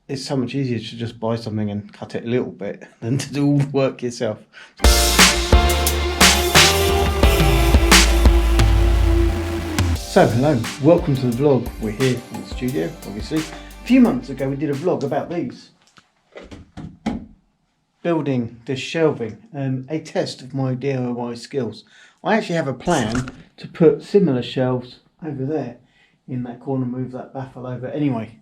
it's so much easier to just buy something and cut it a little bit than to do all the work yourself. So hello, welcome to the vlog. We're here in the studio, obviously. A few months ago we did a vlog about these. Building this shelving, a test of my DIY skills. I actually have a plan to put similar shelves over there in that corner, move that baffle over. Anyway,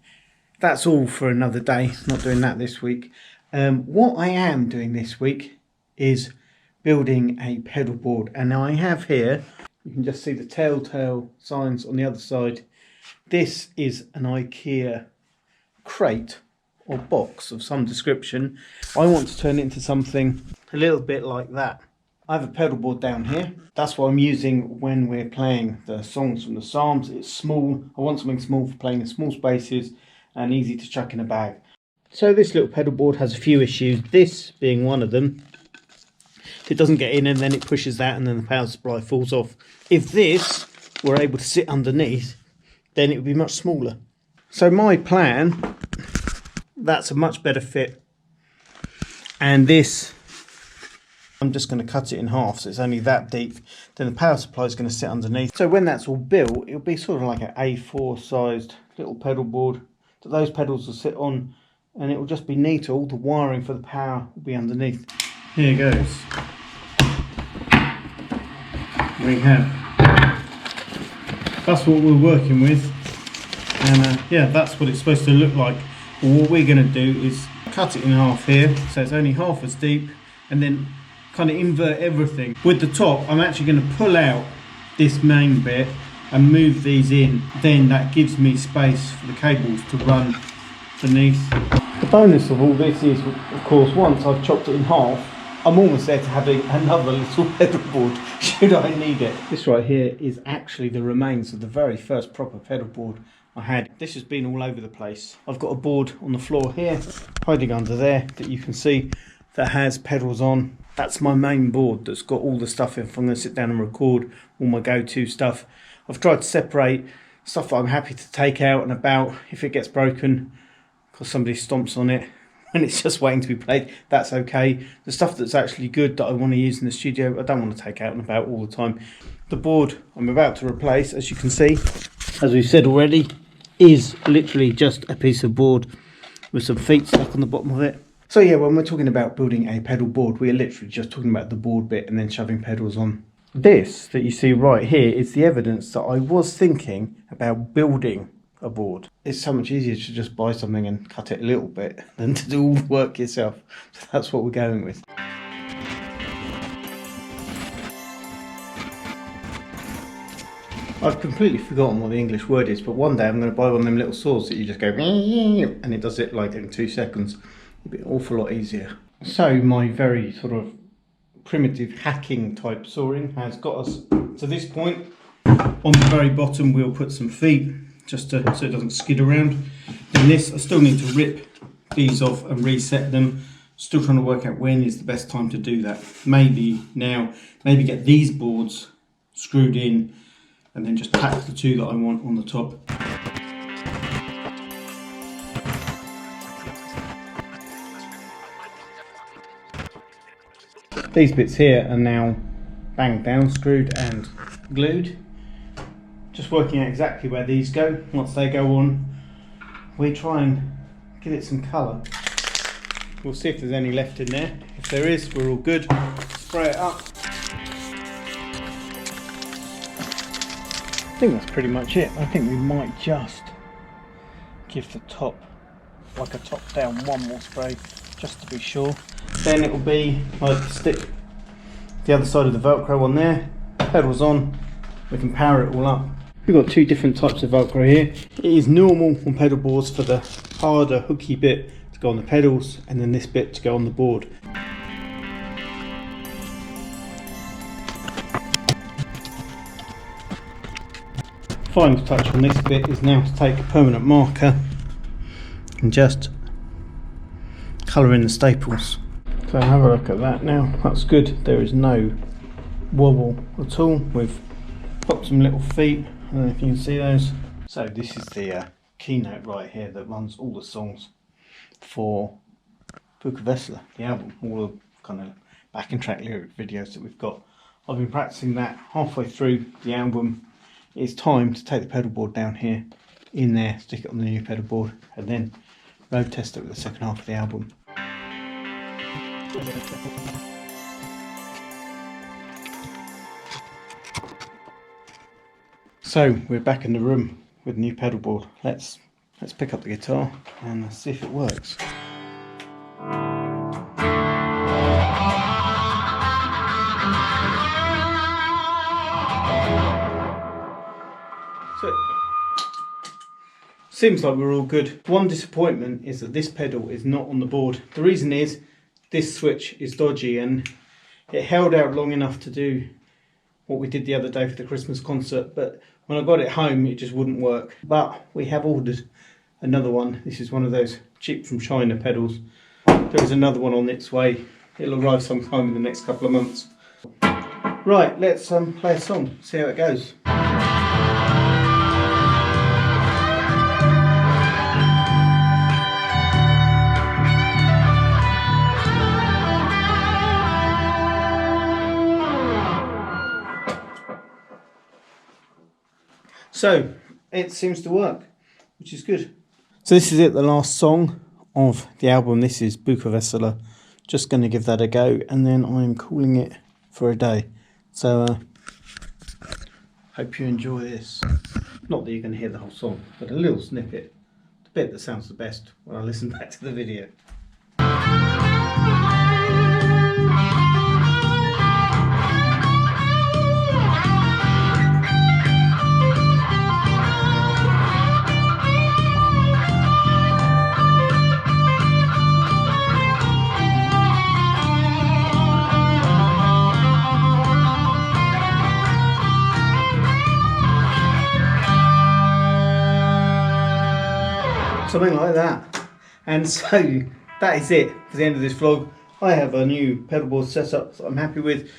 that's all for another day, not doing that this week. What I am doing this week is building a pedal board. And now I have here, you can just see the telltale signs on the other side. This is an IKEA crate or box of some description. I want to turn it into something a little bit like that. I have a pedal board down here. That's what I'm using when we're playing the songs from the Psalms. It's small. I want something small for playing in small spaces and easy to chuck in a bag. So this little pedal board has a few issues, this being one of them. It doesn't get in and then it pushes that and then the power supply falls off. If this were able to sit underneath, then it would be much smaller. So my plan, that's a much better fit. And this, I'm just going to cut it in half so it's only that deep. Then the power supply is going to sit underneath. So when that's all built, it'll be sort of like an A4 sized little pedal board that those pedals will sit on, and it will just be neater. All the wiring for the power will be underneath. Here goes. We have. That's what we're working with, and yeah, that's what it's supposed to look like. Well, what we're going to do is cut it in half here, so it's only half as deep, and then kind of invert everything. With the top, I'm actually going to pull out this main bit and move these in. Then that gives me space for the cables to run beneath. The bonus of all this is, of course, once I've chopped it in half, I'm almost there to having another little pedal board should I need it. This right here is actually the remains of the very first proper pedal board I had. This has been all over the place. I've got a board on the floor here, hiding under there, that you can see that has pedals on. That's my main board that's got all the stuff in. If I'm going to sit down and record all my go-to stuff. I've tried to separate stuff that I'm happy to take out and about if it gets broken because somebody stomps on it and it's just waiting to be played. That's okay. The stuff that's actually good that I want to use in the studio, I don't want to take out and about all the time. The board I'm about to replace, as you can see, as we've said already, is literally just a piece of board with some feet stuck on the bottom of it. So yeah, when we're talking about building a pedal board, we're literally just talking about the board bit and then shoving pedals on. This that you see right here is the evidence that I was thinking about building a board. It's so much easier to just buy something and cut it a little bit than to do all the work yourself. So that's what we're going with. I've completely forgotten what the English word is, but one day I'm going to buy one of them little saws that you just go and it does it like in 2 seconds. It'll be an awful lot easier. So my very sort of primitive hacking type sawing has got us to this point. On the very bottom we'll put some feet just so it doesn't skid around. And this, I still need to rip these off and reset them. Still trying to work out when is the best time to do that. Maybe now, maybe get these boards screwed in and then just tack the two that I want on the top. These bits here are now banged down, screwed and glued. Just working out exactly where these go. Once they go on, we try and give it some colour. We'll see if there's any left in there. If there is, we're all good. Spray it up. I think that's pretty much it. I think we might just give the top like a top down one more spray just to be sure. Then it will be like stick the other side of the Velcro on there, pedals on, we can power it all up. We've got 2 different types of Velcro here. It is normal on pedal boards for the harder hooky bit to go on the pedals and then this bit to go on the board. Final touch on this bit is now to take a permanent marker and just colour in the staples. So have a look at that now, that's good. There is no wobble at all. We've popped some little feet, I don't know if you can see those. So this is the keynote right here that runs all the songs. for WeDoAdventure, the album, all the kind of backing track lyric videos that we've got. I've been practicing that halfway through the album. It's time to take the pedal board down here, in there, stick it on the new pedal board, and then road test it with the second half of the album. So we're back in the room with the new pedal board. Let's pick up the guitar and see if it works. So seems like we're all good. One disappointment is that this pedal is not on the board. The reason is this switch is dodgy, and it held out long enough to do what we did the other day for the Christmas concert, but when I got it home it just wouldn't work. But we have ordered another one. This is one of those cheap from China pedals. There is another one on its way. It'll arrive sometime in the next couple of months. Right, let's play a song, see how it goes. So it seems to work, which is good. So this is it, the last song of the album. This is WeDoAdventure. Just going to give that a go, and then I'm calling it for a day. So hope you enjoy this. Not that you're going to hear the whole song, but a little snippet, the bit that sounds the best when I listen back to the video. Something like that. And so that is it for the end of this vlog. I have a new pedal board set up that I'm happy with.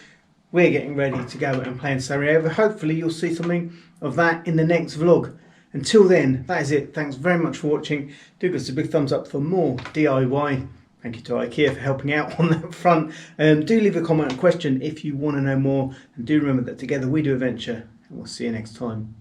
We're getting ready to go and play in Sarajevo. Hopefully you'll see something of that in the next vlog. Until then, that is it. Thanks very much for watching. Do give us a big thumbs up for more DIY. Thank you to IKEA for helping out on that front. Do leave a comment and question if you want to know more. And do remember that together we do adventure. And we'll see you next time.